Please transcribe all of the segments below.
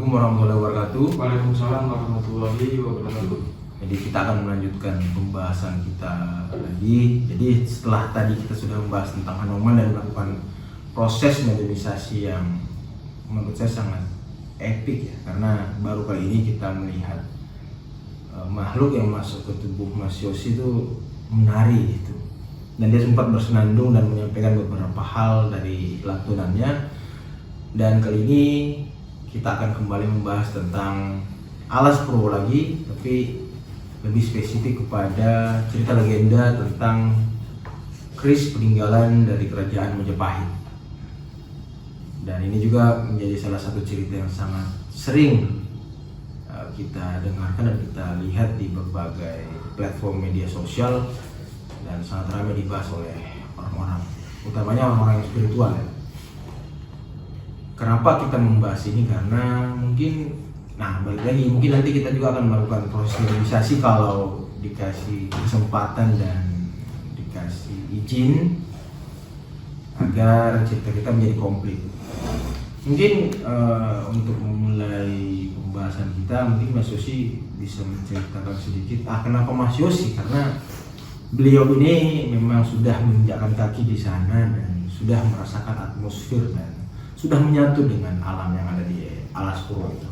Assalamualaikum warahmatullahi wabarakatuh. Waalaikumsalam warahmatullahi wabarakatuh. Jadi kita akan melanjutkan pembahasan kita lagi. Jadi setelah tadi kita sudah membahas tentang Hanoman dan melakukan proses modernisasi yang menurut saya sangat epik ya, karena baru kali ini kita melihat makhluk yang masuk ke tubuh Mas Yosi itu menari gitu. Dan dia sempat bersenandung dan menyampaikan beberapa hal dari lantunannya. Dan kali ini kita akan kembali membahas tentang Alas Purwo lagi, tapi lebih spesifik kepada cerita legenda tentang keris peninggalan dari kerajaan Majapahit. Dan ini juga menjadi salah satu cerita yang sangat sering kita dengarkan dan kita lihat di berbagai platform media sosial dan sangat ramai dibahas oleh orang-orang, utamanya orang-orang yang spiritual ya. Kenapa kita membahas ini? Karena mungkin, balik lagi, mungkin nanti kita juga akan melakukan proses modernisasi kalau dikasih kesempatan dan dikasih izin agar cerita kita menjadi komplit. Mungkin untuk memulai pembahasan kita, mungkin Mas Yosi bisa menceritakan sedikit kenapa Mas Yosi, karena beliau ini memang sudah menginjakkan kaki di sana dan sudah merasakan atmosfer dan sudah menyatu dengan alam yang ada di Alas Purwo itu.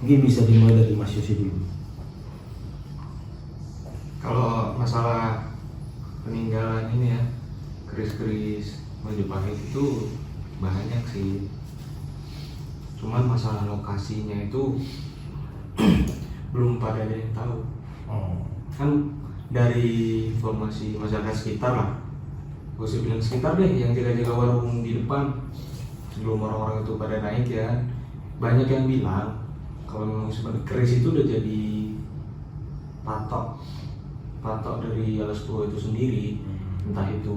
Mungkin bisa dimulai dari Mas Yosi dulu. Kalau masalah peninggalan ini ya, keris-keris Majapahit itu banyak sih. Cuman masalah lokasinya itu belum pada ada yang tahu. Kan dari informasi masyarakat sekitar lah, gue sih bilang sekitar deh, yang jaga-jaga warung di depan sebelum orang-orang itu pada naik ya, banyak yang bilang kalau memang sebenarnya keris itu udah jadi patok dari Alas Purwo itu sendiri. Entah itu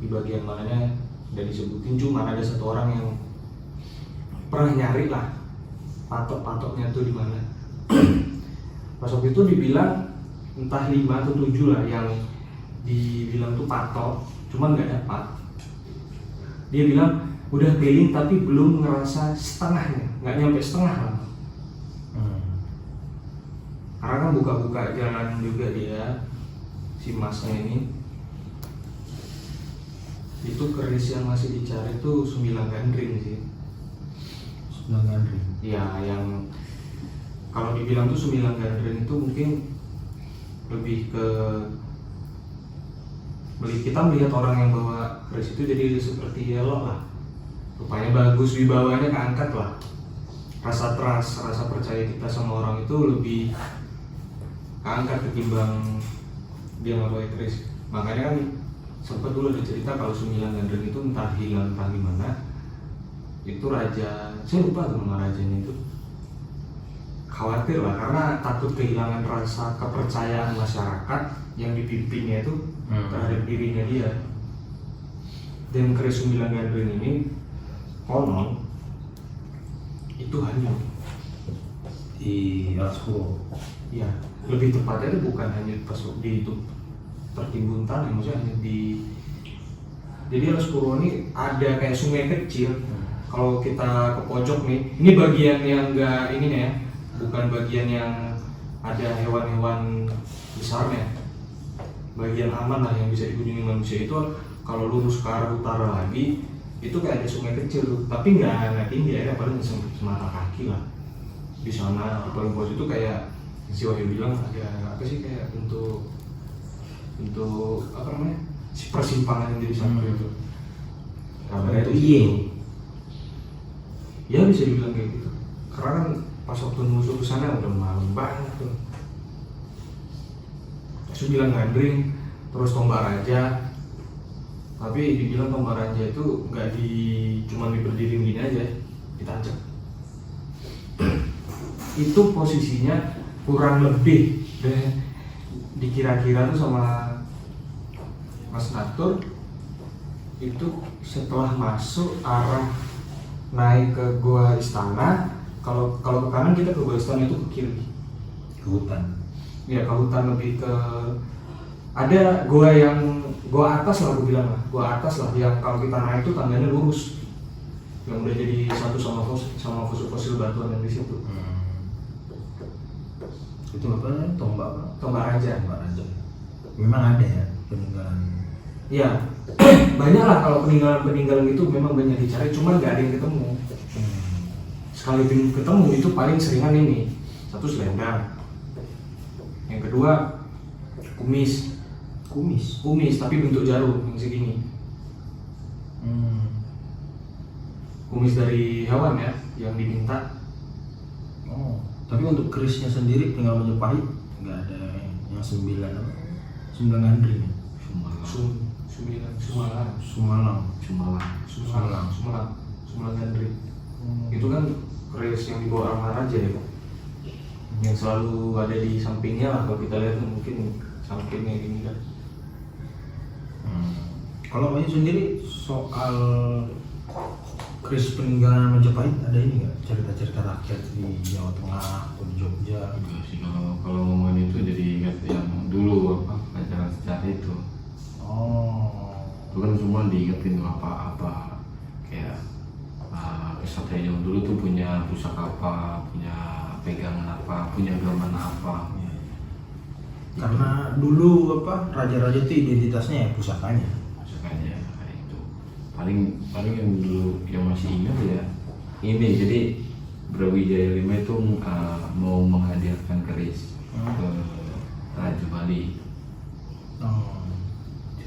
di bagian mananya udah disebutin, cuma ada satu orang yang pernah nyari lah patok-patoknya tuh di mana. Pas waktu itu dibilang entah 5 atau 7 lah yang dibilang tuh patok, cuman nggak dapat. Dia bilang udah keliling tapi belum ngerasa setengahnya, nggak nyampe setengah lah. Karena kan buka-buka jalan juga dia, si masnya ini. Itu keris yang masih dicari tuh 9 gandring sih. 9 gandring? Ya, yang kalau dibilang tuh 9 gandring itu mungkin lebih ke kita melihat orang yang bawa keris itu jadi seperti elok lah, rupanya bagus, wibawanya keangkat lah, rasa trust, rasa percaya kita sama orang itu lebih keangkat ketimbang dia nggak pakai keris. Makanya kan sempat dulu ada cerita kalau 9 gandring itu entah hilang entah gimana, itu raja, saya lupa tuh nama rajanya itu, khawatir lah karena takut kehilangan rasa kepercayaan masyarakat yang dipimpinnya itu terhadap dirinya dia. Dan keris 9 gandring ini konon itu hanyut di Alas Purwo. Ya, lebih tepatnya itu bukan hanyut pas di itu tertimbun tanah, maksudnya hanyut di. Jadi Alas Purwo ini ada kayak sungai kecil. Kalau kita ke pojok nih, ini bagian yang enggak ini nih ya, bukan bagian yang ada hewan-hewan besarnya. Bagian aman lah yang bisa dikunjungi manusia itu kalau lurus ke arah utara lagi itu kayak ada sungai kecil tuh, tapi nggak tinggi ya, paling semata kaki lah. Di sana di paling pojok itu kayak si Wahyu bilang ada apa sih, kayak untuk apa namanya, si persimpangan yang jadi satu itu. Kabarnya itu iya. Ya bisa dibilang kayak gitu. Karena kan pas waktu musuh kesana udah malam banget tuh. 9 gandring, terus tombak raja. Tapi dibilang tombak raja itu nggak cuma diberdiriin gini aja, ditancap. Itu posisinya kurang lebih dikira-kira tuh sama Mas Natur itu setelah masuk arah naik ke Gua Istana. Kalau ke kanan kita ke Gua Istana itu ke kiri, Ke hutan. ya ke hutan, lebih ke ada gua atas lah, aku bilang lah, gua atas lah yang kalau kita naik itu tangganya lurus. yang udah jadi satu sama fosil batuan yang di situ. Itu apa namanya? Tombak apa? Tombak Raja. Tombak Raja. Memang ada ya peninggalan. Iya, banyak lah kalau peninggalan itu memang banyak dicari, cuman nggak ada yang ketemu. Sekali ketemu itu paling seringan ini, satu selendang, yang kedua kumis tapi bentuk jarum yang segini. Kumis dari hewan ya yang diminta. Oh, tapi untuk kerisnya sendiri tinggal Majapahit, nggak ada yang 9 gandring ya? Sumalang gandring. Itu kan keris yang dibawa sama raja ya, yang selalu ada di sampingnya lah. Kalau kita lihat mungkin sampingnya ini kan. Kalau Bayu sendiri soal keris peninggalan Majapahit ada ini nggak, cerita-cerita rakyat di Jawa Tengah atau di Jogja? Enggak sih, kalau ngomongin itu jadi ingat yang dulu pelajaran sejarah itu. Itu kan semua diingetin apa kayak kesatria zaman dulu tuh punya pusaka apa, punya pegangan apa, punya gaman apa. Karena dulu raja-raja itu identitasnya ya pusakanya. Pusakanya kayak itu. Paling yang dulu yang masih ingat ya ini, jadi Brawijaya V itu mau menghadirkan keris ke Raja Bali.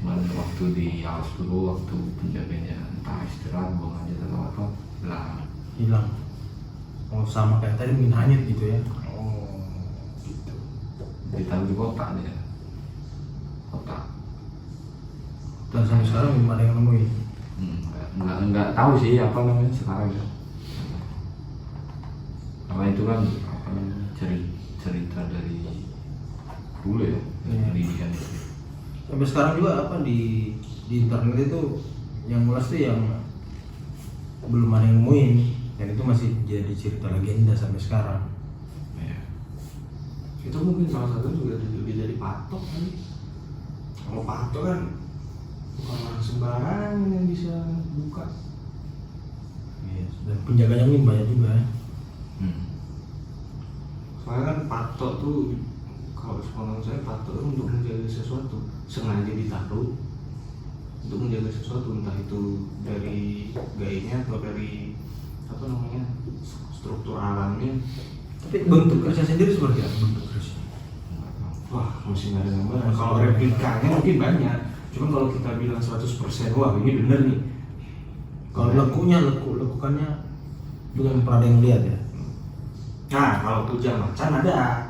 Cuman waktu di Alas Purwo, waktu penjaganya entah istirahat buang aja atau apa, hilang. Oh, sama kayak tadi mungkin hanyut gitu ya. gitu. Ditaruh di kotak dia. Kotak. Dan sampai sekarang belum ada yang nemuin. Enggak tahu sih apa namanya sekarang ya. Karena itu kan cerita dari dulu ya, pendidikan itu. Sampai sekarang juga di internet itu yang ngulas tuh yang belum ada yang nemuin, dan itu masih jadi cerita legenda sampai sekarang. Ya. Itu mungkin salah satu juga jadi patok kan. Kalau patok kan bukan orang sembarangan yang bisa buka. Yes. Dan penjaganya mungkin banyak juga ya. Soalnya kan patok tuh, kalau sepengetahuan saya patok itu untuk menjaga sesuatu, sengaja ditaruh untuk menjaga sesuatu, entah itu dari gayanya atau dari apa namanya struktur alamnya. Tapi bentuk kerisnya sendiri seperti apa bentuk kerisnya? Wah, masih nggak ada gambaran. Kalau replikanya mungkin banyak, cuman kalau kita bilang 100% wah ini bener nih. Kalau lekukannya belum pernah ada yang lihat ya. Nah, kalau kujang macan ada.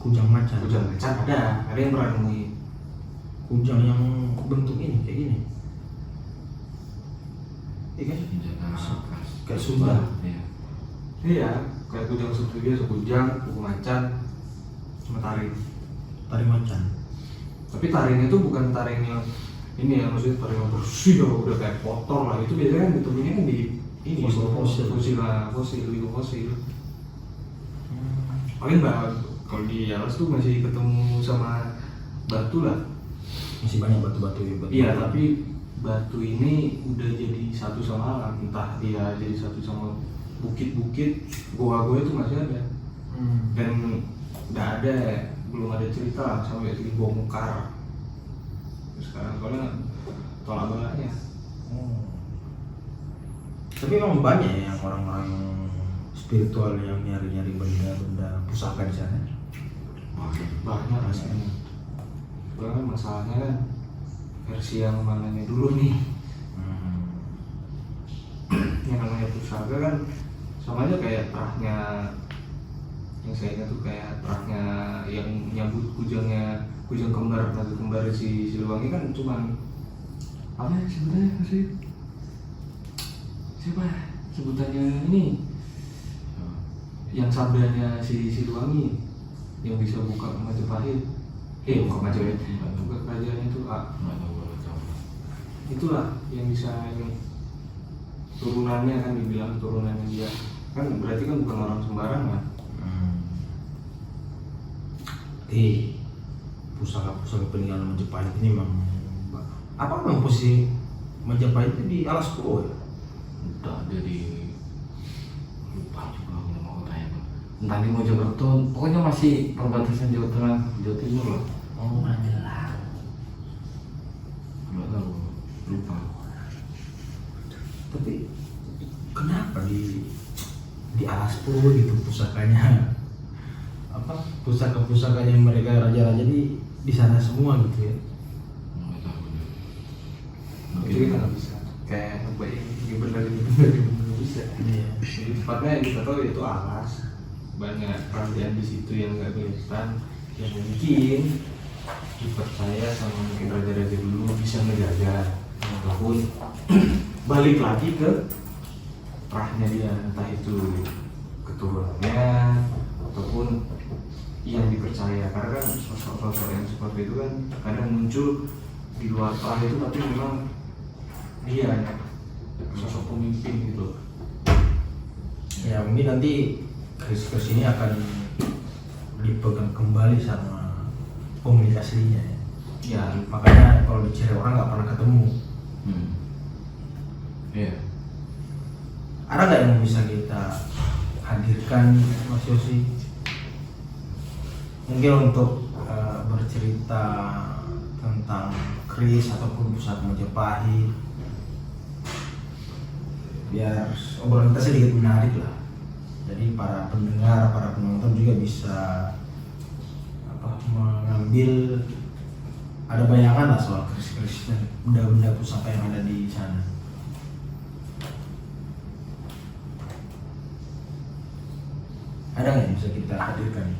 Kujang macan ada yang pernah nemuin. Kujang yang bentuk ini kayak gini. Iya kan? Menjaga Kayak sumber. Iya. Iya, kayak kujang seperti biasa, kujang, kuku macan, sama taring. Taring macan. Tapi taring itu bukan taring yang ini ya, maksudnya taring yang bersih udah kayak potong lah. Itu biasanya kan ditemuinnya kan di ini fosil. Paling kalau di alas tuh masih ketemu sama batu lah. Masih banyak batu-batu ya. Iya, tapi batu ini udah jadi satu sama alam, entah dia jadi satu sama bukit-bukit, goa-goa itu masih ada. Dan belum ada cerita lah sampai di bongkar. Sekarang soalnya tolak balaknya. Tapi memang banyak ya yang orang-orang spiritual yang nyari-nyari benda-benda pusaka di sana. Banyak rasanya. Soalnya masalahnya kan versi yang mananya dulu nih. Yang namanya pusaka kan sama aja kayak terahnya, yang saya ingat tuh kayak terahnya yang nyambut kujang kembar, naga kembar si Siliwangi kan cuman apa ya sebenarnya sih? Siapa sebutannya ini? Yang sabdanya si Siliwangi yang bisa buka Majapahit. Buka Majapahit, buka kerajaan itu. Itulah yang bisa ini. Turunannya kan dibilang turunannya dia. Kan berarti kan bukan orang sembarangan. Pusaka-pusaka peninggalan Majapahit ini memang apa memang posisi Majapahit itu di Alas Purwo ya? udah jadi lupa juga nama kotanya Bang. Entah di Mojokerto, pokoknya masih perbatasan Jawa Tengah Jawa Timur lah. Oh, Magelang. Nggak tahu, lupa. Tapi kenapa di Alaspur gitu pusakanya, apa pusakanya mereka raja-raja di sana semua gitu ya? Nggak tahu ya. Itu kita nggak bisa kayak ngebayang ini benar nggak bisa. Iya. Jadi tempatnya yang kita tahu itu alas, banyak kerajaan di situ yang nggak kelihatan, yang mungkin dipercaya sama mungkin raja-raja dulu bisa ngejaga, ataupun balik lagi ke rahnya dia, entah itu keturunannya ataupun yang dipercaya, karena kan sosok-sosok yang seperti itu kan kadang muncul di luar rah itu, tapi memang dia ya, sosok pemimpin gitu. Ya mungkin nanti kris-kris ini akan dipegang kembali sama pemilik aslinya ya. Ya, Makanya kalau dicari orang nggak pernah ketemu. Iya. Ada nggak yang bisa kita hadirkan Mas Yosi? Mungkin untuk bercerita tentang kris ataupun pusat Majapahit, biar obrolan kita sedikit menarik lah. Jadi para pendengar, para penonton juga bisa mengambil, ada bayangan lah soal kris-kris dan benda-benda pusaka yang ada di sana. Ada nggak yang bisa kita hadirkan?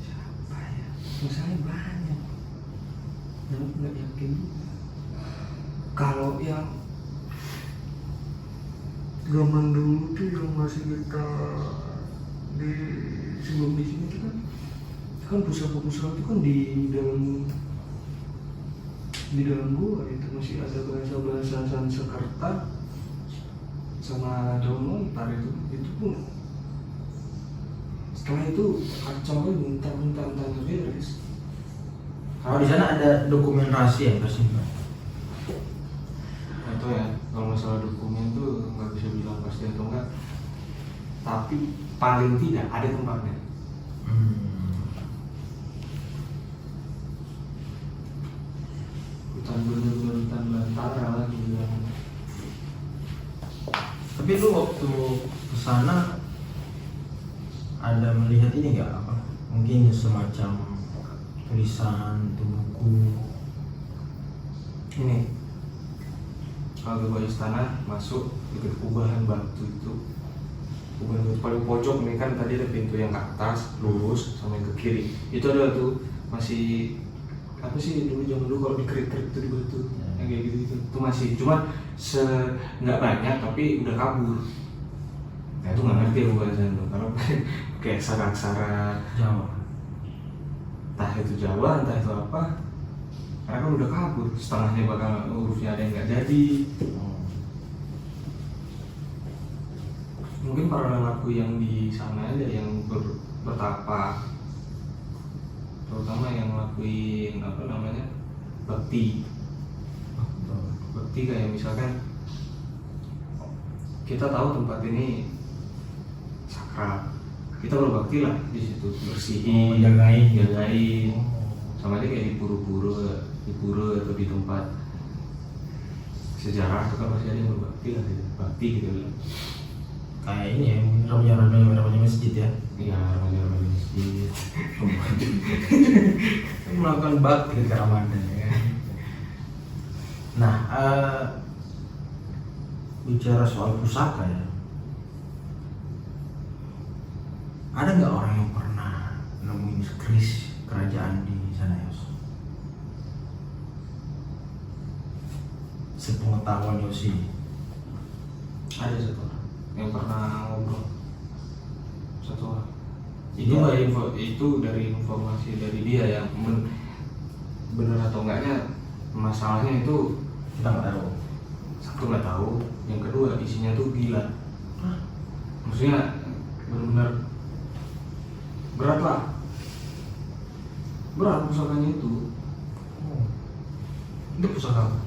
siapa ya? Misalnya banyak. Yang nggak yakin. Kalau yang zaman dulu tuh yang masih kita di sebelum di sini tuh kan pusaka-pusaka itu kan di dalam gua itu masih ada bahasa Sanskerta sama daun lontar itu pun setelah itu kacau minta beres. Kalau di sana ada dokumen rahasia yang tersimpan. Itu ya, kalau masalah dokumen tuh nggak bisa bilang pasti atau enggak, tapi paling tidak ada tempatnya. Bener-bener hutan belantara lah dibilang. Tapi lu waktu kesana ada melihat ini nggak apa? Mungkin semacam tulisan atau buku. Ini kalau ke istana masuk dekat kubahan batu itu, kubahan batu paling pojok nih kan, tadi ada pintu yang ke atas lurus sama yang ke kiri itu ada tuh, masih apa sih dulu zaman dulu kalau dikerik-kerik itu di batu yang kayak gitu itu masih, cuman nggak banyak tapi udah kabur. Nah itu nggak ngerti aku bahasanya tuh, karena kayak aksara-aksara Jawa. entah itu Jawa entah itu apa, karena kan udah kabur, setengahnya bakal hurufnya ada yang nggak jadi. Mungkin para lelaku yang di sana aja yang bertapa, terutama yang ngelakuin apa namanya bakti kayak misalkan kita tahu tempat ini sakral, kita berbakti lah di situ, bersihin, jagain, sama aja kayak di pura atau di tempat sejarah itu kan masih ada yang berbakti lah, bakti gitu lah. Kayak ini ya, ramai masjid ya. Iya, ramai masjid. Melakukan bakti ke Ramadan ya kan. Nah, bicara soal pusaka ya, ada nggak orang yang pernah nemuin kris kerajaan di sana Yos? Sepengetahuan Yosi. Ada satu orang yang pernah ngobrol, satu orang. Itu Iya. nggak itu dari informasi dari dia yang benar atau enggaknya, masalahnya itu Kita nggak tahu. satu nggak tahu, yang kedua isinya tuh gila. Maksudnya benar-benar berat lah, berat pusakanya itu. Itu pusaka apa?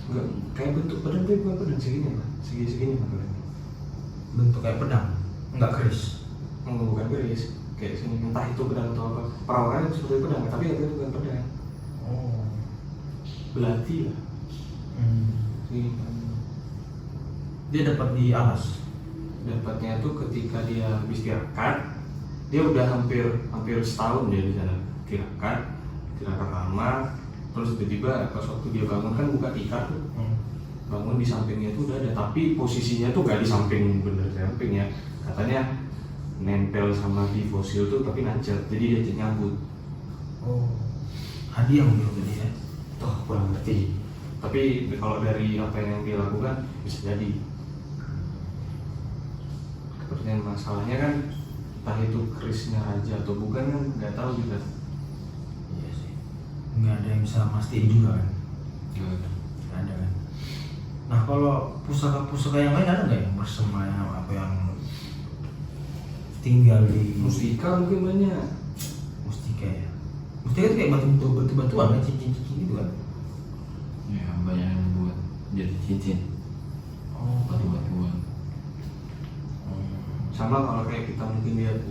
Enggak, kayak bentuk pedang tapi bukan pedang segini lah, segini lah pedangnya. Bentuk kayak pedang, nggak keris. Enggak, bukan keris, kayak sini, entah itu pedang atau apa. Perawakannya seperti pedang, tapi itu bukan pedang. Oh. Belati lah. Ini Dia dapat di alas. dapatnya tuh ketika dia habis tirakat, dia udah hampir setahun dia di sana tirakat lama. Terus tiba-tiba pas waktu dia bangun kan buka tikar tuh, bangun di sampingnya tuh udah ada, tapi posisinya tuh gak di samping bener samping ya, katanya nempel sama di fosil tuh tapi nancet, jadi dia nyambut. Oh. Hadiah mungkin tadi ya. Toh kurang ngerti, tapi kalau dari apa yang dia lakukan bisa jadi. Pertanyaan masalahnya kan entah itu kerisnya raja atau bukan kan nggak tahu juga. Iya sih. Nggak ada yang bisa mastiin juga kan. Nggak ada kan. Nah kalau pusaka-pusaka yang lain ada nggak yang bersama apa yang tinggal di Mustika mungkin banyak. Mustika ya. Mustika itu kayak batu-batuan kan, cincin-cincin gitu kan. Ya banyak yang buat jadi cincin, Oh, batu-batuan. Sama kalau kayak kita mungkin lihat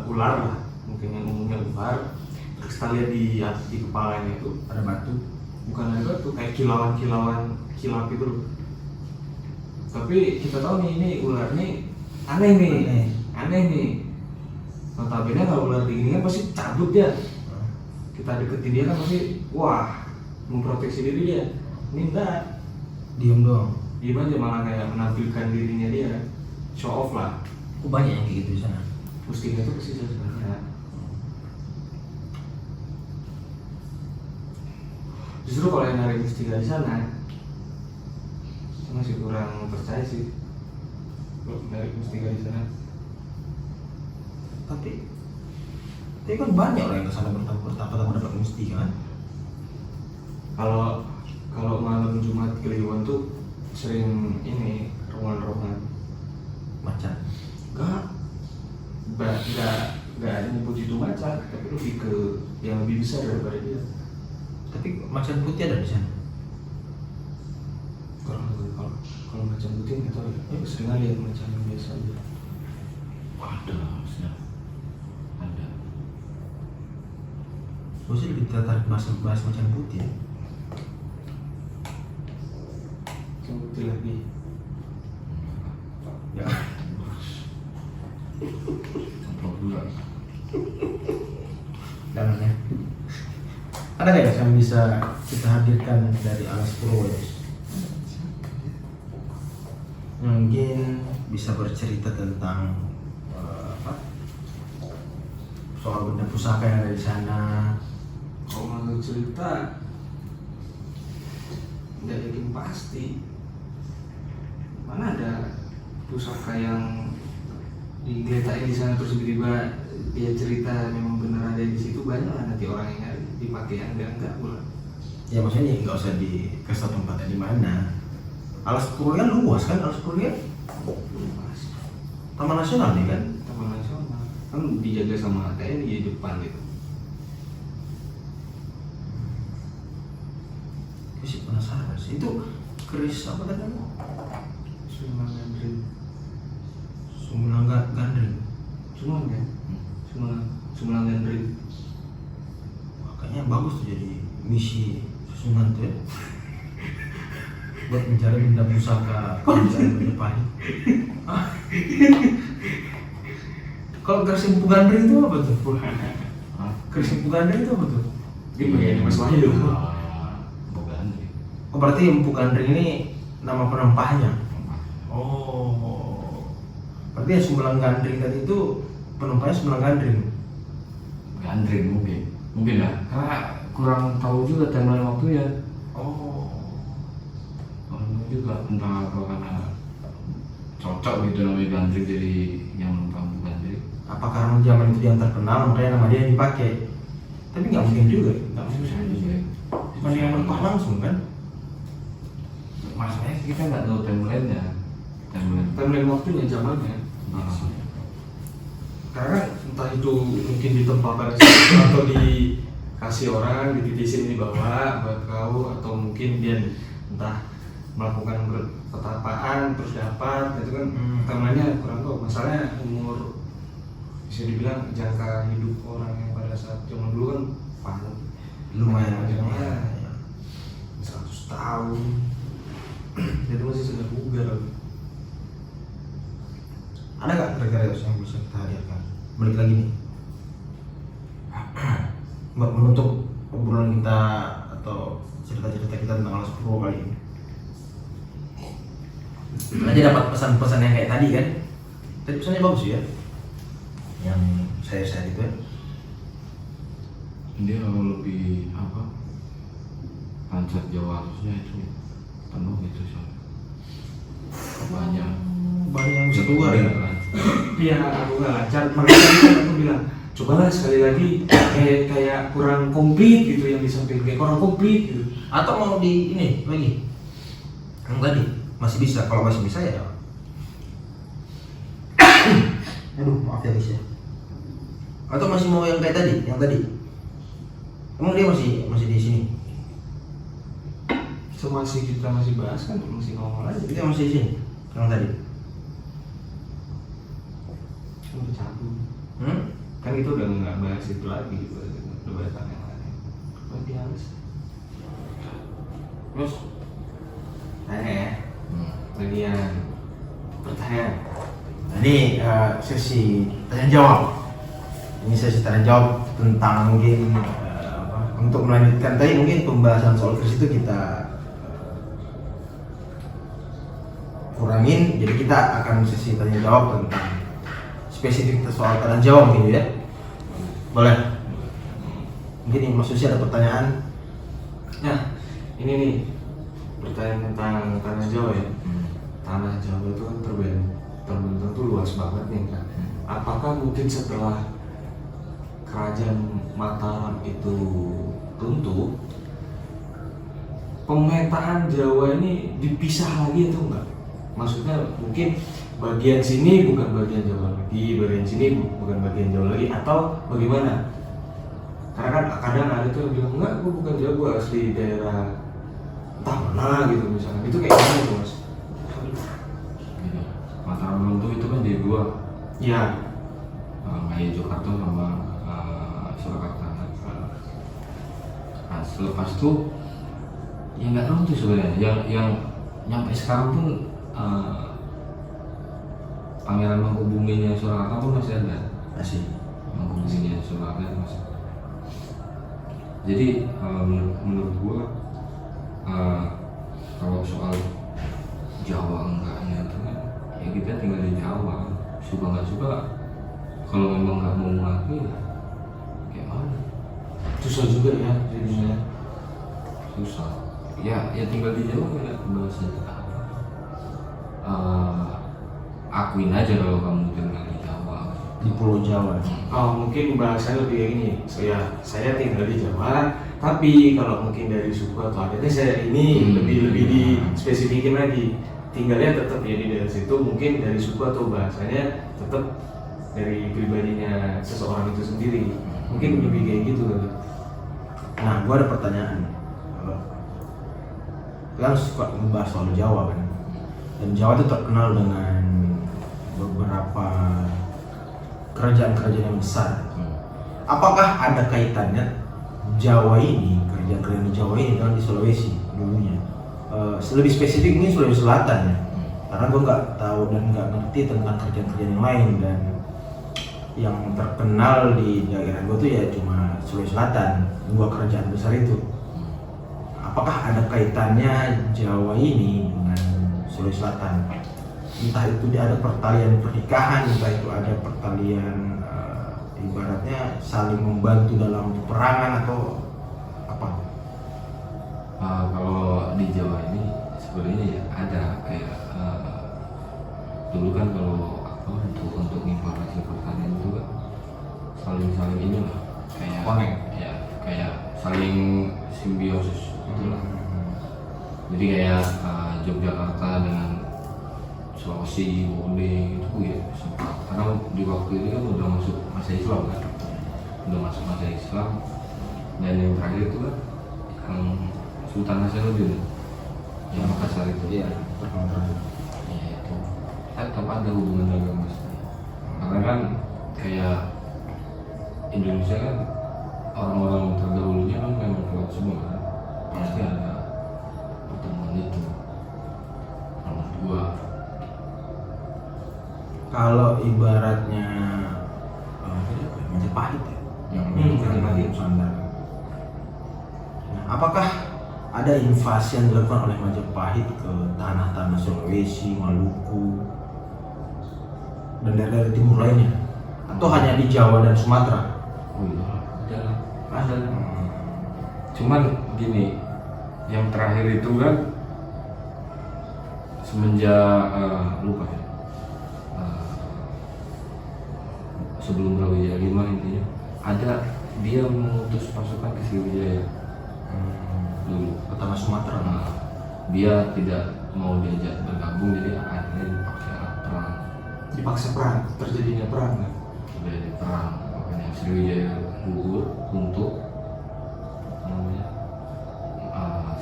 ular lah, mungkin yang umumnya ular, terus kita lihat di kepalanya itu ada batu. bukan ada batu, kayak kilauan kilap itu loh. Tapi kita tahu nih ini ular nih aneh nih. Notabene kalau ular digini kan pasti cabut dia. Kita deketin dia kan pasti wah memproteksi diri dia. Ini enggak, Diem doang. diem aja, malah kayak menampilkan dirinya dia, show off lah. Oh, banyak yang kayak gitu di sana. Mustika itu pasti sebenarnya. Justru kalau yang narik mustika di sana, saya masih kurang percaya sih. Kalau narik mustika di sana, Tapi kan banyak orang yang kesana bertapa-tapa dapat mustika kan. kalau malam Jumat Kliwon tuh sering ini rombongan Macan. Enggak nyebut itu macan, tapi lebih ke yang lebih besar daripada dia. Tapi macan putih ada di sana. Kalau macan putih nggak tahu ya. Sering lihat macan yang biasa aja. Ada harusnya. Ada. Gue sih lebih tertarik bahas macan putih. Macan putih lagi. Ya. Amplop dulu. Jangan ya. Ada nggak ya yang bisa kita hadirkan dari Alas Purworejo? Mungkin bisa bercerita tentang soal benda pusaka yang ada di sana. Kalau mau cerita nggak yakin pasti. Mana ada pusaka yang digeletaknya di sana terus tiba-tiba dia cerita memang benar ada di situ, banyak lah nanti orang yang nyari dipakai yang enggak pula. Ya maksudnya nggak usah dikasih tahu tempatnya di mana. Alas Purworejo kan luas kan, Alas Purworejo Luas. Taman Nasional nih kan. Taman Nasional kan dijaga sama TNI di depan gitu. Gue sih penasaran sih itu keris apa tadi? Sunan Gandring. Sumulangga Gandring. Sunan kan? Sunan Gandring. Wah, kayaknya bagus tuh jadi misi susunan tuh ya. Buat mencari benda pusaka kerajaan Majapahit. Kalau keris Empu Gandring itu apa tuh? Keris Empu Gandring itu apa tuh? Dia bagian Mas Wahyu. Bukan. Oh berarti Empu Gandring ini nama penempahnya. Oh. Berarti yang Sumbelang Gandring tadi itu penumpangnya Sumbelang Gandring. Gandring mungkin lah. Karena kurang tahu juga timeline waktunya. Oh. Kurang tahu juga entah apa karena cocok gitu namanya Gandring jadi yang numpang Gandring. Apa karena zaman itu yang terkenal makanya nama dia yang dipakai? Tapi nggak mungkin juga. Nggak mungkin juga. Cuma yang menumpah langsung kan? Masalahnya kita nggak tahu timelinenya. Timeline waktunya zamannya. Nah, Karena entah itu mungkin ditempatkan di situ atau dikasih orang dititisin ini bawa buat kau, atau mungkin dia entah melakukan pertapaan terus dapat itu kan temannya kurang tahu. Masalahnya umur bisa dibilang jangka hidup orang yang pada saat zaman dulu kan panjang, lumayan ya, 100 tahun itu masih sudah bugar. Ada nggak kira-kira yang bisa kita hadirkan? Balik lagi nih, menutup obrolan kita atau cerita-cerita kita tentang Alas Purwo kali ini. Aja dapat pesan-pesan yang kayak tadi kan? Tadi pesannya bagus ya, yang saya share itu ya. Dia lebih apa? Lancar Jawa harusnya itu penuh itu soalnya. Banyak Yang bisa keluar ya. Iya, aku nggak lancar. Makanya tadi kan aku bilang, cobalah sekali lagi kayak kurang komplit gitu yang disampaikan, kayak kurang komplit gitu. Atau mau di ini lagi? Yang tadi masih bisa. Kalau masih bisa ya. Aduh, maaf ya guys ya. Atau masih mau yang kayak tadi? Yang tadi? Emang dia masih di sini? So kita masih bahas kan, masih ngomong aja. Dia masih di sini? Yang tadi? Udah cabut. Kan itu udah nggak bahas itu lagi gitu, udah bahas yang lain. Berarti harus. Terus, tanya ya, bagian pertanyaan. Nah, ini sesi tanya jawab. Ini sesi tanya jawab tentang mungkin untuk melanjutkan tadi mungkin pembahasan soal keris itu kita kurangin. Jadi kita akan sesi tanya jawab tentang spesifik soal tanya jawab gitu ya. Boleh? Mungkin ini Mas Susi ada pertanyaan. Nah, ini nih pertanyaan tentang tanah Jawa ya. Tanah Jawa itu kan terbentang tuh luas banget nih kan. Apakah mungkin setelah kerajaan Mataram itu runtuh, pemetaan Jawa ini dipisah lagi atau enggak? Maksudnya mungkin bagian sini bukan bagian Jawa lagi, bagian sini bukan bagian Jawa lagi, atau bagaimana? Karena kan kadang ada tuh yang bilang enggak, gue bukan Jawa, gue asli daerah entah mana gitu misalnya. Itu kayak gimana tuh Mas? Gini, Mataram runtuh itu kan jadi dua. Iya. Kayak Jakarta sama Surakarta. Nah, selepas itu ya nggak runtuh sebenarnya. Yang nyampe sekarang pun Pangeran Mangkubuminya Surakarta pun masih ada. Masih. Mangkubuminya Surakarta masih. Jadi menurut gua kalau soal Jawa enggaknya itu kan ya kita tinggal di Jawa, suka nggak suka. Kalau memang nggak mau mengakui ya kayak mana? Susah juga ya jadinya. Susah. Ya tinggal di Jawa kayak bahasanya akuin aja kalau kamu tinggal di Jawa. Di Pulau Jawa. Oh, mungkin bahasanya lebih kayak gini. Saya tinggal di Jawa, tapi kalau mungkin dari suku atau adatnya saya ini lebih di spesifikin lagi. Tinggalnya tetap ya di daerah situ, mungkin dari suku atau bahasanya tetap dari pribadinya seseorang itu sendiri. Mungkin lebih kayak gitu kan. Nah, gua ada pertanyaan. Kan suka membahas soal Jawa kan. Dan Jawa itu terkenal dengan beberapa kerajaan-kerajaan yang besar. Apakah ada kaitannya Jawa ini, kerajaan-kerajaan di Jawa ini dengan di Sulawesi dulunya? Lebih spesifik ini Sulawesi Selatan ya. Karena gue nggak tahu dan nggak ngerti tentang kerajaan-kerajaan yang lain, dan yang terkenal di daerah gue tuh ya cuma Sulawesi Selatan, dua kerajaan besar itu. Apakah ada kaitannya Jawa ini dengan Sulawesi Selatan? Entah itu ada pertalian pernikahan, entah itu ada pertalian ibaratnya saling membantu dalam peperangan atau apa? Kalau di Jawa ini sebenarnya ya ada kayak dulu kan kalau untuk informasi pertanian itu kan saling ini lah kayak Connect. ya kayak saling simbiosis itulah. Jadi kayak Yogyakarta dengan Sulawesi, Bone itu ya sempat, karena di waktu itu kan udah masuk masa Islam kan, udah masuk masa Islam, dan yang terakhir itu kan Sultan Hasanuddin yang Makassar itu. Iya, terkenal terkenal. Ya itu tetap ada hubungan dagang mas, karena kan kayak Indonesia kan orang-orang terdahulunya kan memang kuat semua kan, pasti ada pertemuan itu nomor dua. Kalau ibaratnya Majapahit ya, yang Majapahit. Nusantara. Nah, apakah ada invasi yang dilakukan oleh Majapahit ke tanah-tanah Sulawesi, Maluku, dan daerah timur lainnya, atau hanya di Jawa dan Sumatera? Oh iya, ada. Cuman gini, yang terakhir itu kan semenjak lupa ya, sebelum Brawijaya 5 intinya ada dia mengutus pasukan ke Sriwijaya dulu. Ke tanah Sumatera. Nah, dia tidak mau diajak bergabung, jadi akhirnya dipakai alat perang. Dipaksa perang, terjadinya perang kan? Udah di perang, makanya Sriwijaya gugur untuk apa namanya,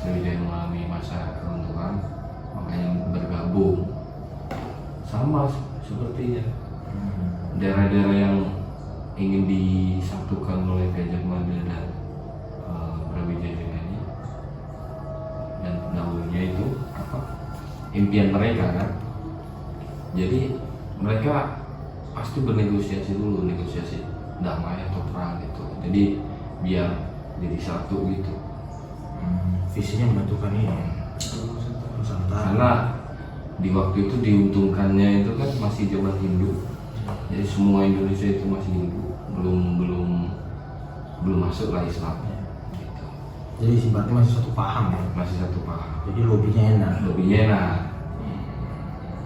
Sriwijaya mengalami masa keruntuhan, makanya bergabung. Sama sepertinya daerah-daerah yang ingin disatukan oleh Gajah Mada dan Brawijaya ini, dan dahulunya itu apa impian mereka kan, jadi mereka pasti bernegosiasi dulu, negosiasi damai atau perang gitu, jadi biar jadi satu gitu. Visinya menyatukan ini Nusantara. Karena di waktu itu diuntungkannya itu kan masih zaman Hindu, jadi semua Indonesia itu masih Hindu, belum masuk lah Islam gitu. Jadi sifatnya masih satu paham ya. Masih satu paham, Jadi lobinya enak. lebihnya enak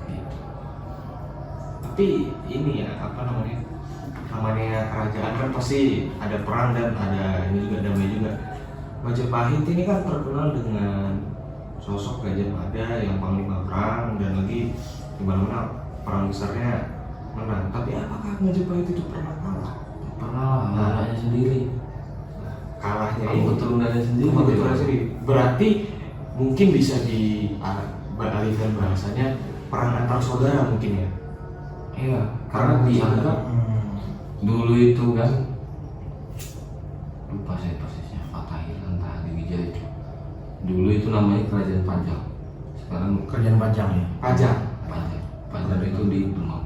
gitu. Tapi ini ya apa namanya kerajaan kan pasti ada perang dan ada ini juga damai juga. Majapahit ini kan terkenal dengan sosok Gajah Mada yang panglima perang dan lagi di mana perang besarnya menang. Tapi apakah Majapahit itu pernah kalah? Pernah anaknya sendiri, Kalahnya kalau ini keturunannya sendiri, kebetulan sendiri. Berarti mungkin bisa dialihkan bahasanya perang antar saudara mungkin ya. iya, karena dianggap dulu itu kan, lupa saya persisnya, Fatahil entah di Wijaya itu dulu itu namanya Kerajaan Panjang, sekarang Kerjaan panjang ya. Pajak. Panjang itu di Demak.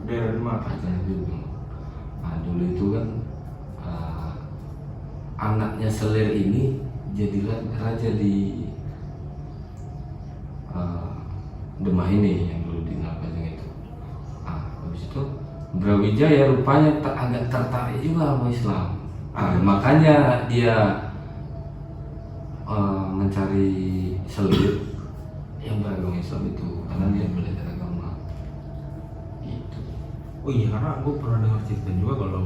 Daerah Demak. Panjang itu di Demak. Nah dulu itu kan anaknya Selir ini jadilah raja di Demak ini yang dulu di Panjang itu. Habis itu Brawijaya rupanya agak tertarik juga sama Islam. Makanya dia mencari Selir yang beragama Islam itu, karena dia belajar agama itu. Oh iya, karena gue pernah dengar cerita juga kalau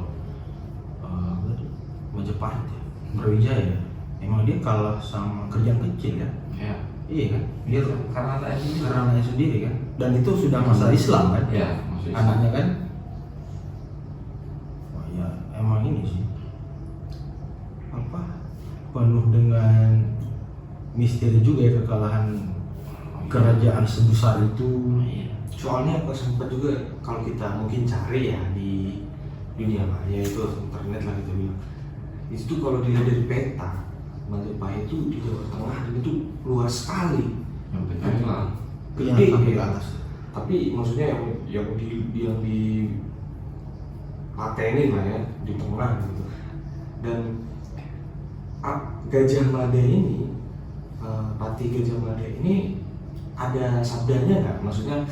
Majapahit ya, Brawijaya, emang dia kalah sama kerjaan kecil ya. Ya, Iya kan? Dia karena anaknya sendiri. karena anaknya sendiri kan. Dan itu sudah masa Islam kan? Ya, maksudnya Anaknya kan. Wah ya, emang ini sih apa? Penuh dengan misteri juga ya kekalahan kerajaan sebesar itu. Soalnya aku sempat juga kalau kita mungkin cari ya di dunia maya itu internet lah kita bilang. Itu kalau dilihat dari peta Majapahit itu di Jawa Tengah dan itu luas sekali. sampai Jepang. Gede sampai ke ya. atas. Tapi maksudnya yang di patenin lah ya di tengah gitu. Dan Gajah Mada ini, Pati Gajah Mada ini ada sabdanya nggak? Maksudnya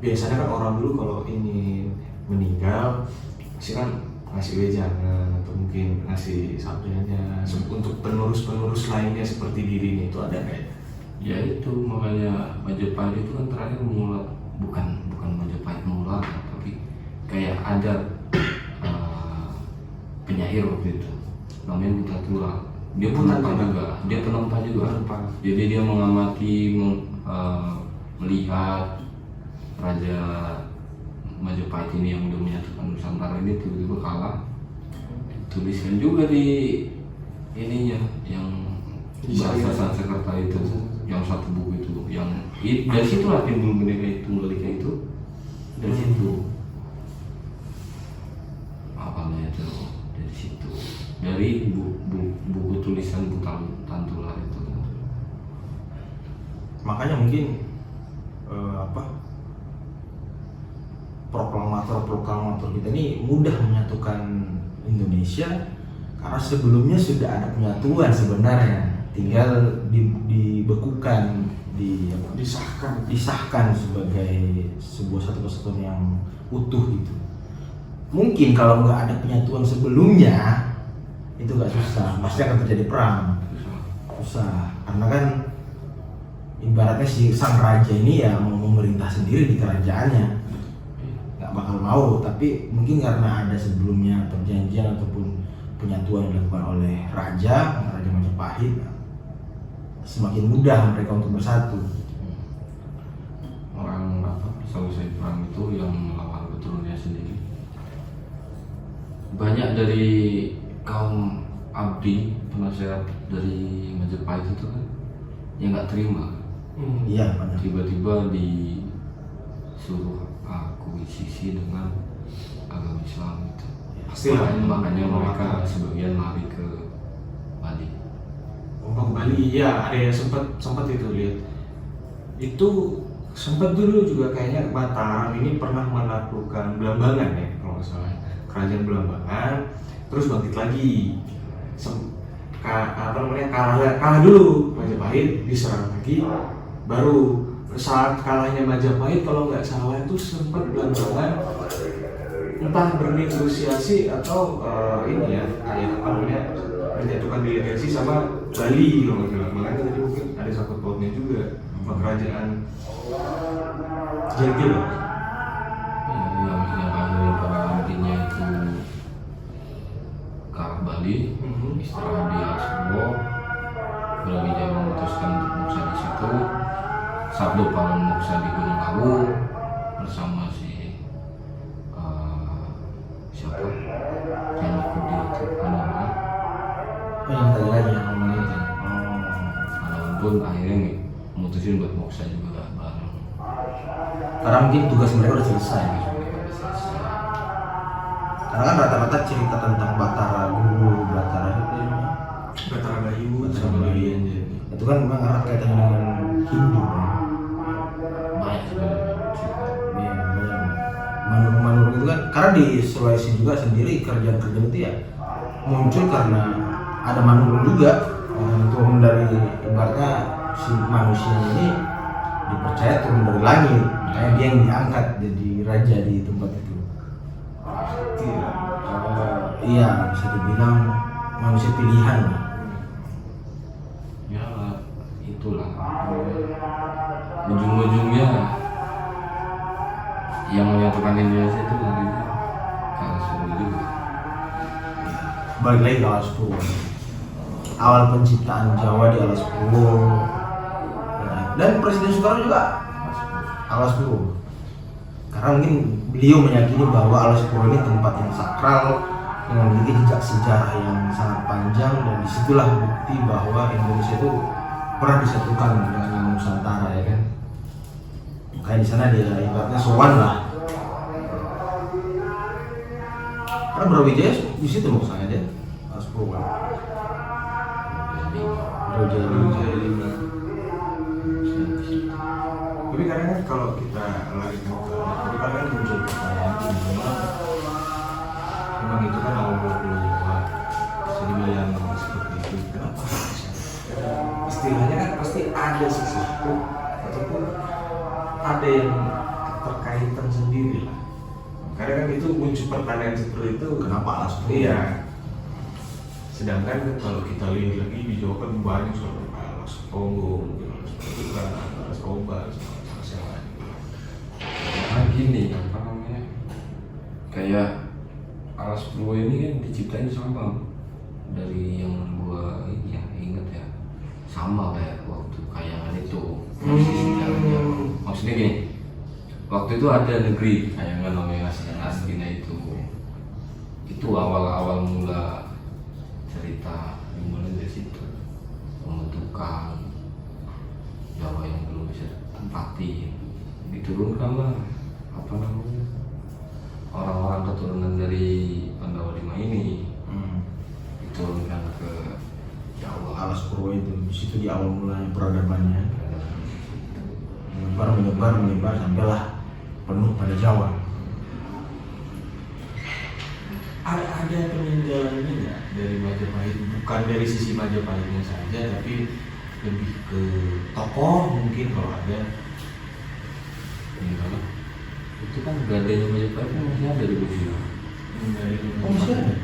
biasanya kan orang dulu kalau ingin meninggal pasti kan ngasih wejangan atau mungkin ngasih sabdanya untuk penerus-penerus lainnya seperti dirinya, itu ada nggak ya? Ya itu makanya Majapahit itu kan terakhir bukan Majapahit mengeluarkan, tapi kayak ada penyair waktu itu namanya Mutatura. Dia penumpang juga. Jadi dia mengamati, melihat Raja Majapahit ini yang udah menyatukan Nusantara ini tiba-tiba kalah. Tuliskan juga di ininya yang bahasa Sanskerta itu yang satu buku itu yang dari situ lah timbul Bhinneka Tunggal Ika itu dari situ awalnya itu dari situ dari buku tulisan Tantula itu. Makanya mungkin proklamator kita ini mudah menyatukan Indonesia karena sebelumnya sudah ada penyatuan sebenarnya, tinggal dibekukan, disahkan sebagai sebuah satu kesatuan yang utuh gitu. Mungkin kalau nggak ada penyatuan sebelumnya itu nggak susah, pasti akan terjadi perang. Susah, karena kan ibaratnya si sang raja ini ya mau memerintah sendiri di kerajaannya, nggak bakal mau. Tapi mungkin karena ada sebelumnya perjanjian ataupun penyatuan yang dilakukan oleh Raja Majapahit, semakin mudah mereka untuk bersatu. Orang selesai perang itu yang melawan keturunannya sendiri. Banyak dari kaum abdi penasehat dari Majapahit itu kan yang nggak terima. Iya, banyak. Tiba-tiba disuruh akuisisi dengan agama Islam itu. Pasti makanya mereka sebagian lari ke Bali. Oh, Bali, iya, ada yang sempat itu lihat. Itu sempat dulu juga kayaknya Mataram ini pernah menaklukkan Belambangan ya kalau nggak salah, kerajaan Belambangan, terus bangkit lagi. Kalah dulu Majapahit, diserang lagi, baru saat kalahnya Majapahit kalau nggak salah itu sempat Belambangan entah bernegosiasi atau ini ya kayak apa namanya menyatukan delegasi sama Bali loh, makanya tadi mungkin ada sangkut pautnya juga sama kerajaan Jengkil loh. Yang akhirnya para abdinya itu ke arah Bali, istirahat di Alaspurwo. Brawijaya memutuskan untuk moksa di situ. Sabdo Paman moksa di Gunung Lawu bersama siapa yang ikut di itu namanya. Yang tadi lagi yang ngomong itu. Pun akhirnya memutusin buat moksa juga bareng. Karena mungkin tugas mereka udah selesai. Karena kan rata-rata cerita tentang Batara dulu, Batara Bayu sama Bayu itu kan memang erat kaitannya dengan Hindu kan. Banyak sebenarnya. Iya, banyak. Manur-manur itu kan, karena di Sulawesi juga sendiri kerjaan-kerjaan itu ya muncul karena ada manur juga, yang turun dari ibaratnya si manusia ini dipercaya turun dari langit, makanya dia yang diangkat jadi raja di tempat itu. Iya, bisa dibilang manusia pilihan lah. Ya itulah ujung-ujungnya yang menyatukan Indonesia itu larinya ke Alaspurwo juga. Balik lagi ke Alaspurwo. Awal penciptaan Jawa di Alaspurwo, dan Presiden Soekarno juga Alaspurwo. Karena mungkin beliau meyakini bahwa Alaspurwo ini tempat yang sakral yang memiliki jejak sejarah yang sangat panjang, dan disitulah bukti bahwa Indonesia itu pernah disatukan dengan yang Nusantara, ya kan. Makanya di sana dia ibaratnya sowan lah. Karena Brawijaya di situ loh saya deh, Alaspurwo. Brawijaya 5. Tapi kadang kan kalau kita lari ke tapi kadang kan muncul pertanyaan memang itu kan awal Pulau Jawa, jadi yang seperti itu kenapa istilahnya kan pasti ada sesuatu ataupun ada yang keterkaitan sendiri lah. Kadang kan itu muncul pertanyaan seperti itu, Kenapa Alaspurwo? Iya. Sedangkan kan kalau kita lihat lagi di Jawa kan banyak soal Alas Ponggong, Alas Obat, yang lain. Nah gini, apa namanya, kayak Alaspurwo ini kan diciptain sama dari yang gua ini ya inget ya, sama kayak waktu kayangan itu sejarahnya. Maksudnya gini, waktu itu ada negeri kayangan namanya Astina itu awal-awal mula cerita dimulai dari situ. pembentukan Jawa yang belum bisa tempati, diturunkanlah apa namanya orang-orang keturunan dari Pandawa Lima ini diturunkan ke Jawa. Alas Purwo itu di situ di awal mulai peradabannya, menyebar sampailah penuh pada Jawa. Ada peninggalan ini nggak dari Majapahit, bukan dari sisi Majapahitnya saja, tapi lebih ke tokoh mungkin kalau ada. Enggak lah. Itu kan gadanya Majapahit kan masih ada di museum. Dari Oh, masih ada?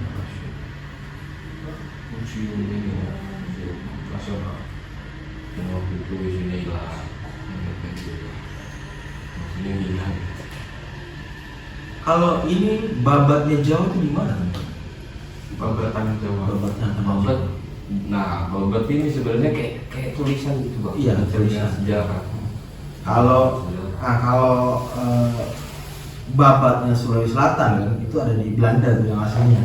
museum ini ya, museum nasional. Yang waktu itu isinya hilang. Maksudnya hilang. Kalau ini babatnya Jawa itu di mana? Babatan Jawa. Babatnya Babat. Nah, babat ini sebenarnya kayak tulisan gitu, Bang. Iya, tulisan. Sejarah. Kalau babatnya Sulawesi Selatan kan itu ada di Belanda tuh yang aslinya.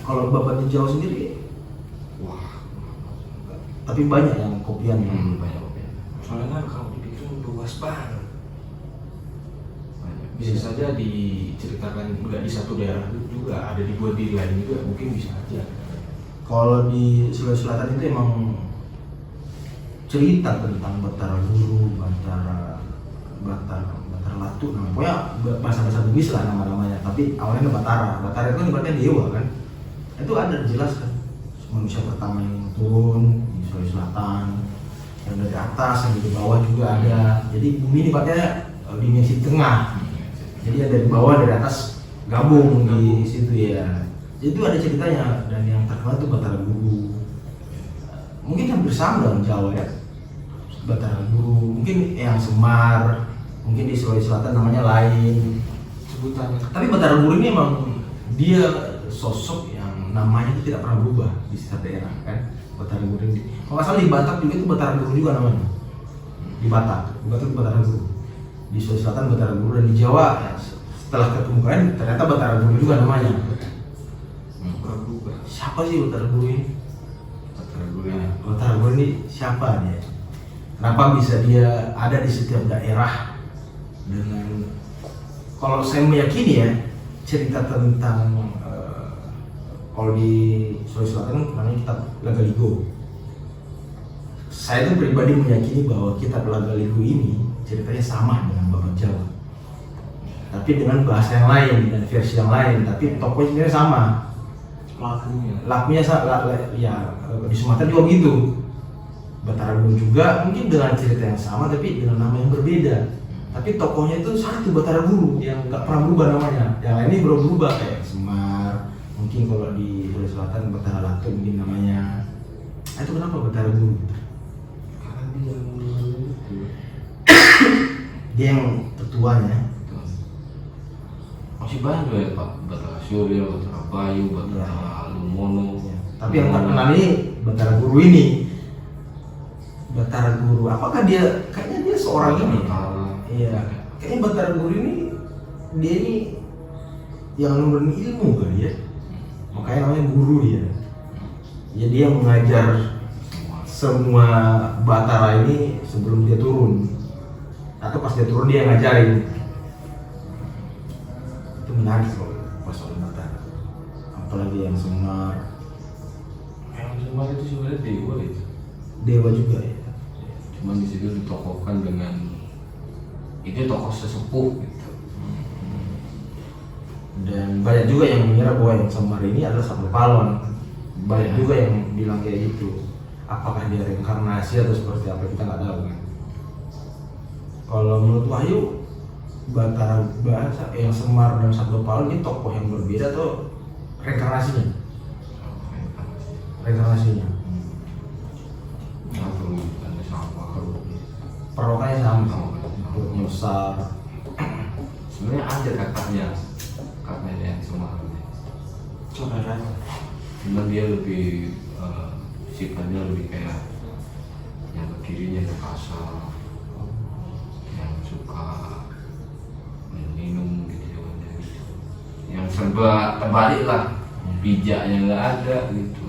Kalau babatnya Jawa sendiri, Wah, tapi banyak yang kopiannya. banyak banget. Soalnya kan kalau dibikin luas banget. Banyak. Bisa saja diceritakan nggak di satu daerah juga, ada dibuat di lain juga, mungkin bisa aja. Kalau di Sulawesi Selatan itu emang cerita tentang Batara Guru, Batara Latu, nah, pokoknya bahasa-bahasa Bugis lah nama-namanya. Tapi awalnya Batara itu kan ibaratnya dewa kan. Itu ada dijelaskan manusia pertama yang turun di Sulawesi Selatan, yang dari atas, yang dari bawah juga ada. Jadi bumi ini ibaratnya dimensi tengah. Jadi yang dari bawah, dari atas gabung di situ ya. Itu ada ceritanya, dan yang terkenal itu Batara Guru. Mungkin hampir sama dengan Jawa ya. Batara Guru, mungkin yang Semar, mungkin di Sulawesi Selatan namanya lain Sebutannya. Tapi Batara Guru ini emang dia sosok yang namanya itu tidak pernah berubah di setiap daerah kan. Batara Guru ini, kalau nggak salah di Batak juga itu Batara Guru juga namanya. Di Batak itu Batara Guru. Di Sulawesi Selatan Batara Guru, dan di Jawa ya, setelah ketemukan ternyata Batara Guru juga namanya. Berubah. Siapa sih Batara Guru ini? Batara Guru ini. Batara Guru ini siapa dia? Kenapa bisa dia ada di setiap daerah? Dengan kalau saya meyakini ya, cerita tentang kalau di Sulawesi Selatan namanya kitab Lagaligo. Saya tuh pribadi meyakini bahwa kitab Lagaligo ini ceritanya sama dengan Babat Jawa, tapi dengan bahasa yang lain dan versi yang lain, tapi tokohnya sebenarnya sama. Lakunya ya di Sumatera juga begitu. Batara Guru juga mungkin dengan cerita yang sama tapi dengan nama yang berbeda. Tapi tokohnya itu satu, Batara Guru, yang nggak pernah berubah namanya. Yang lain ini berubah kayak Semar, mungkin kalau di Sulawesi Selatan Batara Latu mungkin namanya. Itu kenapa Batara Guru? Karena dia yang dulu. Dia yang tertuanya. Masih banyak ya Pak, Batara Surya, Batara Bayu, Batara Lumono. Tapi yang terkenal ini Batara Guru ini. Batara Guru, apakah dia kayaknya dia seorang ini? Iya, kayaknya Batara Guru ini dia ini yang nurunin ilmu kali ya. Makanya namanya guru dia. Jadi dia mengajar semua Batara ini sebelum dia turun. Atau pas dia turun dia ngajarin. Itu menarik loh pas soal Batara. Apalagi yang Semar. Yang Semar itu sebenarnya dewa itu. Dewa juga ya. Cuman di situ ditokohkan dengan itu tokoh sesepuh gitu. Dan banyak juga yang mengira bahwa yang Semar ini adalah Sabda Palon. Banyak juga yang bilang kayak gitu. Apakah dia reinkarnasi atau seperti apa, kita nggak tahu kan. Kalau menurut Wahyu, Batara bahasa yang Semar dan Sabda Palon ini tokoh yang berbeda atau reinkarnasinya? Reinkarnasinya. Atau bukannya sama kalau Perlokannya sama. Perutnya besar. sebenarnya ada kakaknya yang Semar. Saudaranya. Cuman dia lebih sifatnya lebih kayak yang ke kirinya yang kasar, yang suka minum gitu, yang serba terbalik lah, bijaknya nggak ada gitu.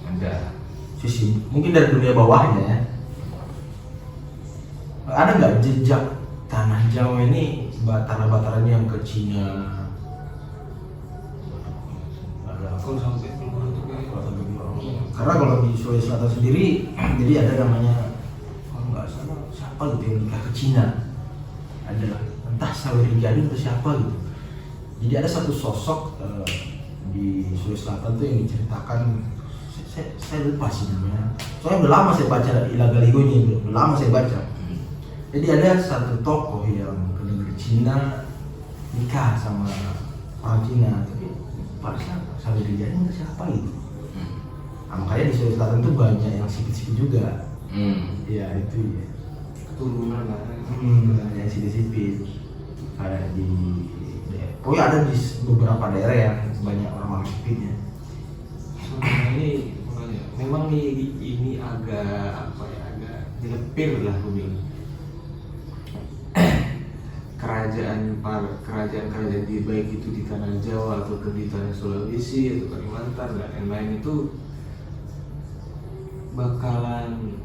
Ada sisi mungkin dari dunia bawahnya ya. Ada nggak jejak tanah Jawa ini batara-bataranya yang ke Cina? Kalau sampai keluar itu kayak Karena kalau di Sulawesi Selatan sendiri, jadi ada namanya kalau nggak salah siapa gitu yang nikah ke Cina, ada entah Sawery Gading atau siapa gitu. Jadi ada satu sosok di Sulawesi Selatan tuh yang diceritakan, saya lupa sih namanya. Soalnya udah lama saya baca Ilaga Ligonya, udah lama saya baca. Jadi ada satu tokoh yang negeri Cina nikah sama orang Cina, tapi pada Sawery Gading itu siapa gitu. Nah, makanya di Sulawesi Selatan tuh banyak yang sipit-sipit juga. Ya itu ya. keturunan lah. Yang sipit-sipit. Kayak di pokoknya ada di beberapa daerah yang banyak orang-orang sipitnya. Sebenarnya ini memang ini agak apa ya, agak dilepir lah gue bilang. Kerajaan di baik itu di tanah Jawa ataupun di tanah Sulawesi atau Kalimantan dan lain-lain itu bakalan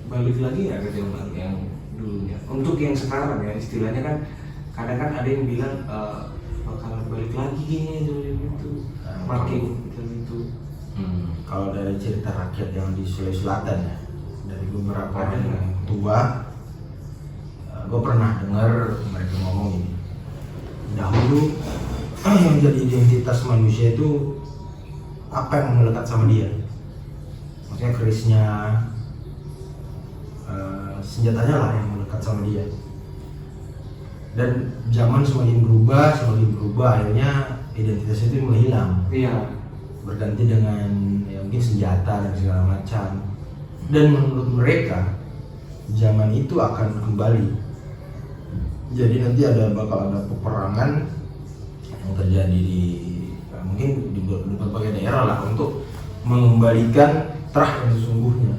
balik lagi nggak ke zaman yang dulunya. Untuk yang sekarang ya istilahnya kan kadang kan ada yang bilang bakalan balik lagi kayaknya zaman itu, makin itu. Kalau dari cerita rakyat yang di Sulawesi Selatan ya, dari beberapa Ada orang nggak? yang tua, gue pernah dengar mereka ngomong ini. Dahulu yang jadi identitas manusia itu apa yang melekat sama dia. Maksudnya kerisnya, senjatanya lah yang melekat sama dia. Dan zaman semakin berubah, akhirnya identitas itu mulai hilang. Iya. Berganti dengan ya mungkin senjata dan segala macam. Dan menurut mereka zaman itu akan kembali. Jadi nanti bakal ada peperangan yang terjadi di mungkin di berbagai daerah lah untuk mengembalikan terah yang sesungguhnya.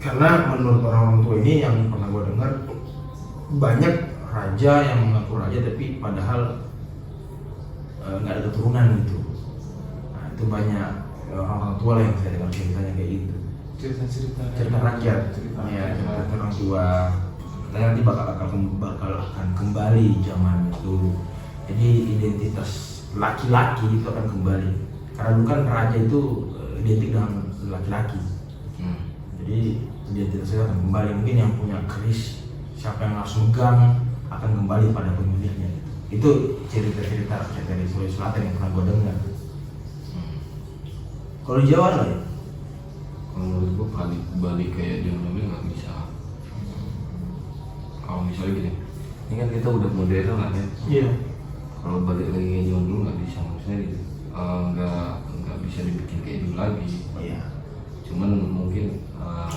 Karena menurut orang-orang tua ini yang pernah gue dengar, banyak raja yang mengaku raja tapi padahal nggak ada keturunan gitu. Nah, itu banyak orang-orang tua lah yang saya dengar ceritanya kayak gitu. Cerita rakyat, ya cerita orang tua. Katanya nanti bakal akan kembali zaman dulu. Jadi identitas laki-laki itu akan kembali. Karena dulu kan raja itu identik dengan laki-laki. Jadi identitasnya akan kembali. Mungkin yang punya keris, siapa yang harus megang akan kembali pada pemiliknya. Itu cerita-cerita dari Sulawesi Selatan yang pernah gue dengar. Kalau di Jawa lah ya? Kalau menurut gue balik kayak zaman dulu nggak bisa. Kalau misalnya gini, ini kan kita udah modern lah ya. Iya. Kalau balik lagi kayak zaman dulu nggak bisa, maksudnya gitu. Nggak bisa dibikin kayak dulu lagi. Iya. Cuman mungkin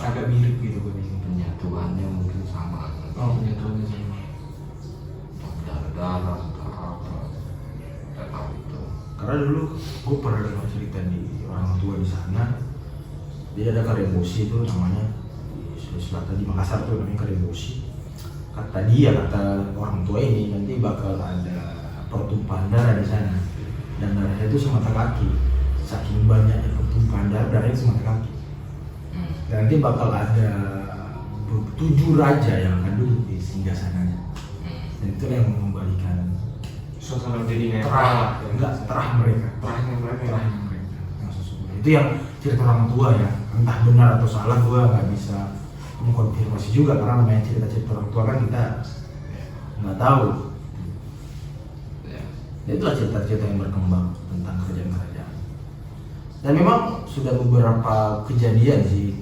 Agak mirip gitu gue bilang. penyatuannya mungkin sama. Oh, penyatuannya sama. Darah atau apa, nggak tahu itu. Karena dulu gue pernah dengar cerita di orang tua di sana. Dia ada Karebosi itu namanya di Sulawesi Selatan, di Makassar tuh namanya Karebosi. Kata orang tua ini nanti bakal ada pertumpahan darah di sana, dan darahnya itu semata kaki. Saking banyaknya pertumpahan darahnya semata kaki. Dan nanti bakal ada 7 raja yang akan duduk di singgasananya. Dan itu yang mengembalikan Suasana jadi netral. terah mereka. Terahnya mereka. Terahnya mereka yang sesungguhnya. Itu yang cerita orang tua ya. Entah benar atau salah gue nggak bisa mengkonfirmasi juga, karena namanya cerita-cerita orang tua kan kita nggak tahu. Ya. Itulah cerita-cerita yang berkembang tentang kerajaan-kerajaan. Dan memang sudah beberapa kejadian sih,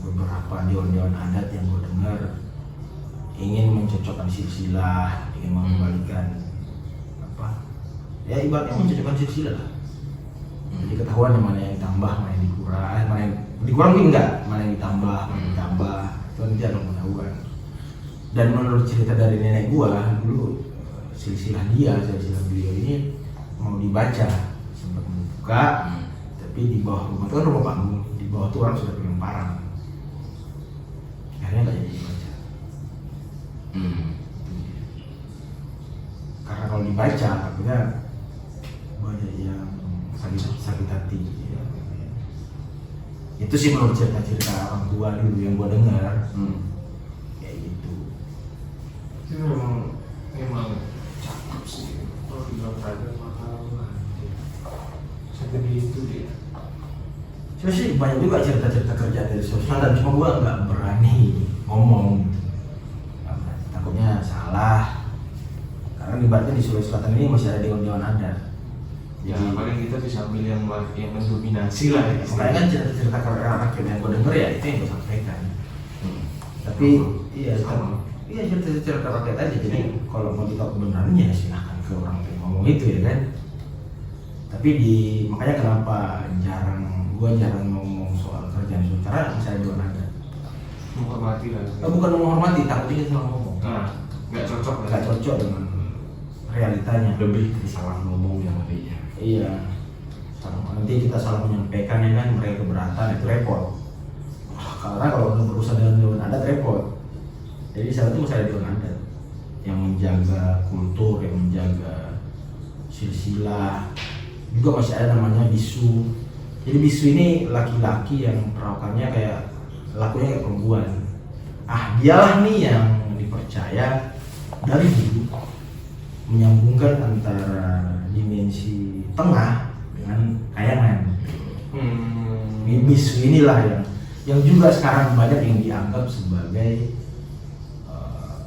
beberapa dewan-dewan adat yang gue dengar ingin mencocokkan silsilah, ingin mengembalikan apa? Ya ibaratnya mencocokkan silsilah lah. Jadi ketahuan yang mana yang ditambah, mana yang dikurang, mana yang dikurang mungkin enggak, mana yang ditambah, mana yang ditambah, itu nanti ada pengetahuan. Dan menurut cerita dari nenek gua dulu, silsilah beliau ini mau dibaca, sempat membuka, tapi di bawah rumah itu kan rumah panggung, di bawah tuh orang sudah pegang parang, akhirnya nggak jadi dibaca. Karena kalau dibaca, takutnya banyak yang sakit hati. Ya. Itu sih menurut cerita-cerita orang tua dulu yang gue dengar. Kayak gitu. Itu memang cakep sih. Kalau dibilang raja mahal anjir. Segede itu dia. Sebenarnya sih banyak juga cerita-cerita kerjaan dari Sulawesi Selatan, cuma gue nggak berani ngomong. Takutnya salah. Karena ibaratnya di Sulawesi Selatan ini masih ada dewan-dewan adat. Ya paling kita bisa ambil yang mendominasi lah ya. Makanya kan cerita-cerita kerjaan rakyat yang gue denger ya itu yang gue sampaikan. Tapi iya, iya cerita-cerita rakyat aja. Jadi kalau mau ditahu kebenarannya ya silahkan ke orang yang ngomong itu ya kan. Tapi makanya kenapa gue jarang ngomong soal kerjaan itu karena misalnya dewan adat. Menghormati lah. Bukan menghormati, takutnya kita salah ngomong. Nah, nggak cocok lah. Nggak cocok dengan realitanya. Lebih salah ngomong yang lebih ya. Iya. Nanti kita salah menyampaikan ya kan, mereka keberatan itu repot. Karena kalau udah berusaha dengan dewan adat repot. Jadi saat itu masih ada dewan adat yang menjaga kultur, yang menjaga silsilah. Juga masih ada namanya bisu. Jadi bisu ini laki-laki yang perawakannya kayak lakunya kayak perempuan. Dialah nih yang dipercaya dari dulu menyambungkan antara dimensi tengah dengan kayangan. Bisu inilah yang juga sekarang banyak yang dianggap sebagai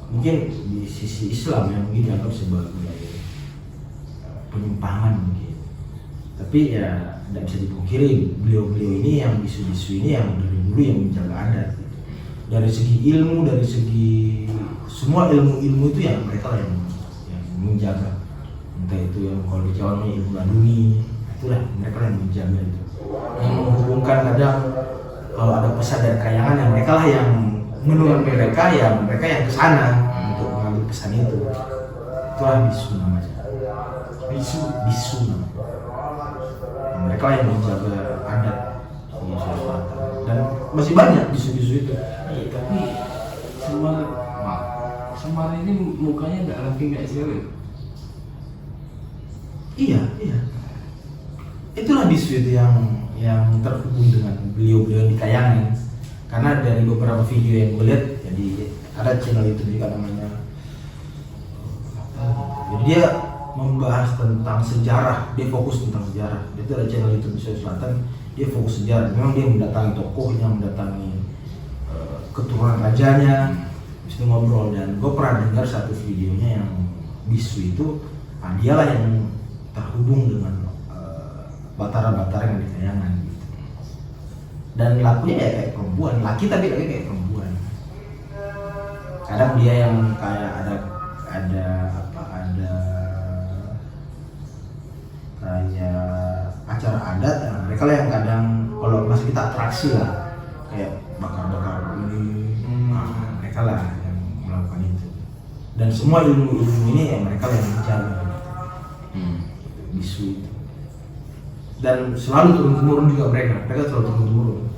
mungkin di sisi Islam yang mungkin dianggap sebagai penyimpangan mungkin. Tapi ya tidak bisa dipungkiri beliau-beliau ini yang bisu-bisu ini yang dari dulu yang menjaga adat. Dari segi ilmu, dari segi semua ilmu-ilmu itu ya mereka lah yang menjaga. Entah itu yang kalau di Jawa namanya ilmu laduni, itulah mereka yang menjaga itu. Yang menghubungkan kadang kalau ada pesan dari kayangan yang mereka lah yang menurut mereka yang kesana untuk mengambil pesan itu. Itulah bisu namanya. Bisu namanya. Mereka lah yang menjaga adat di Sulawesi Selatan. Dan masih banyak bisu-bisu itu. Tapi Semar ini mukanya nggak laki nggak cewek. Iya. Itulah bisu itu yang terhubung dengan beliau-beliau di kayangan. Karena dari beberapa video yang gue lihat, jadi ada channel itu juga namanya. Jadi dia membahas tentang sejarah, dia fokus tentang sejarah. Dia itu ada channel itu di Sulawesi Selatan, dia fokus sejarah. Memang dia mendatangi tokohnya, mendatangi keturunan rajanya, terus dia ngobrol. Dan gue pernah dengar satu videonya yang bisu itu, dialah yang terhubung dengan batara-batara yang di kayangan gitu. Dan lakunya ya kayak perempuan, laki tapi lagi kayak perempuan. Kadang dia yang kayak ada kayak acara adat, mereka lah yang kadang kalau masih kita atraksi lah kayak bakar-bakar ini, mereka lah yang melakukan itu. Dan semua ilmu-ilmu ini ya mereka lah yang menjaga bisu itu. Dan selalu turun-temurun juga mereka selalu turun-temurun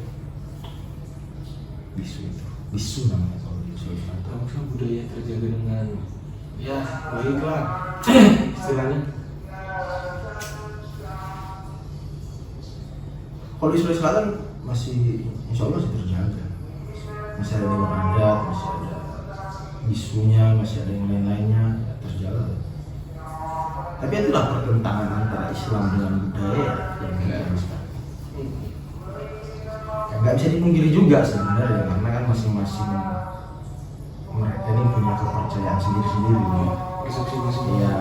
bisu namanya kalau di Sulawesi Selatan. Bangsa budaya terjaga dengan ya baiklah istilahnya. Kalau di Sulawesi Selatan masih insya Allah masih terjaga, masih ada dewan adat, masih ada bisunya, masih ada yang lain-lainnya terjaga. Tapi itulah pertentangan antara Islam dengan budaya yang nggak bisa dipungkiri juga sebenarnya, karena kan masing-masing mereka ini punya kepercayaan sendiri-sendiri. Iya,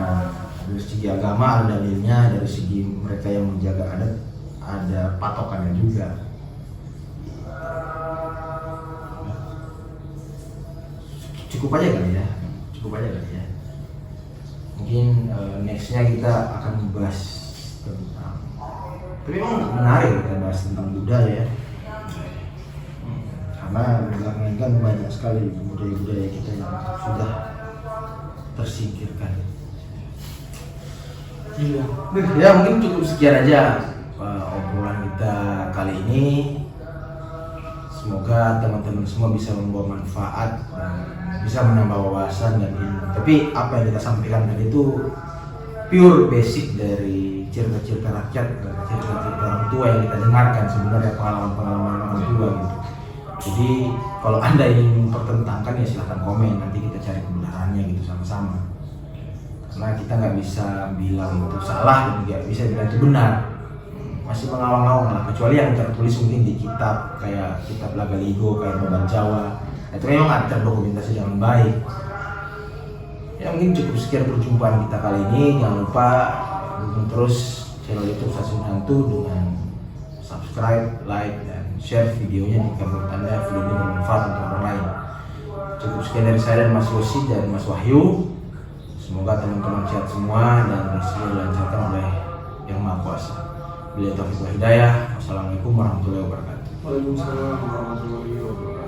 dari segi agama ada dalilnya, dari segi mereka yang menjaga adat ada patokannya juga. Cukup aja kali ya. Mungkin nextnya kita akan membahas tentang, tapi memang menarik kita bahas tentang budaya ya. Karena belakangan kan banyak sekali budaya-budaya kita yang sudah tersingkirkan. Iya. Ya mungkin cukup sekian aja obrolan kita kali ini. Semoga teman-teman semua bisa membawa manfaat dan bisa menambah wawasan dan ilmu. Tapi apa yang kita sampaikan tadi itu pure basic dari cerita-cerita rakyat cerita-cerita orang tua yang kita dengarkan sebenarnya pengalaman-pengalaman orang tua gitu. Jadi kalau Anda ingin mempertentangkan ya silahkan komen, nanti kita cari kebenarannya gitu sama-sama. Karena kita nggak bisa bilang itu salah dan nggak bisa bilang itu benar, masih mengawang-awang lah, kecuali yang tertulis mungkin di kitab kayak kitab Lagaligo, kayak Beban Jawa, itu memang ada terdokumentasi dengan baik. Ya mungkin cukup sekian perjumpaan kita kali ini. Jangan lupa dukung terus channel YouTube Stasiun Hantu dengan subscribe, like, dan share videonya jika menurut Anda video ini bermanfaat untuk orang lain. Cukup sekian dari saya dan Mas Yosi dan Mas Wahyu. Semoga teman-teman sehat semua dan rezekinya dilancarkan oleh Yang Maha Kuasa. Billahi taufiq wal hidayah. Wassalamualaikum warahmatullahi wabarakatuh. Waalaikumsalam warahmatullahi wabarakatuh.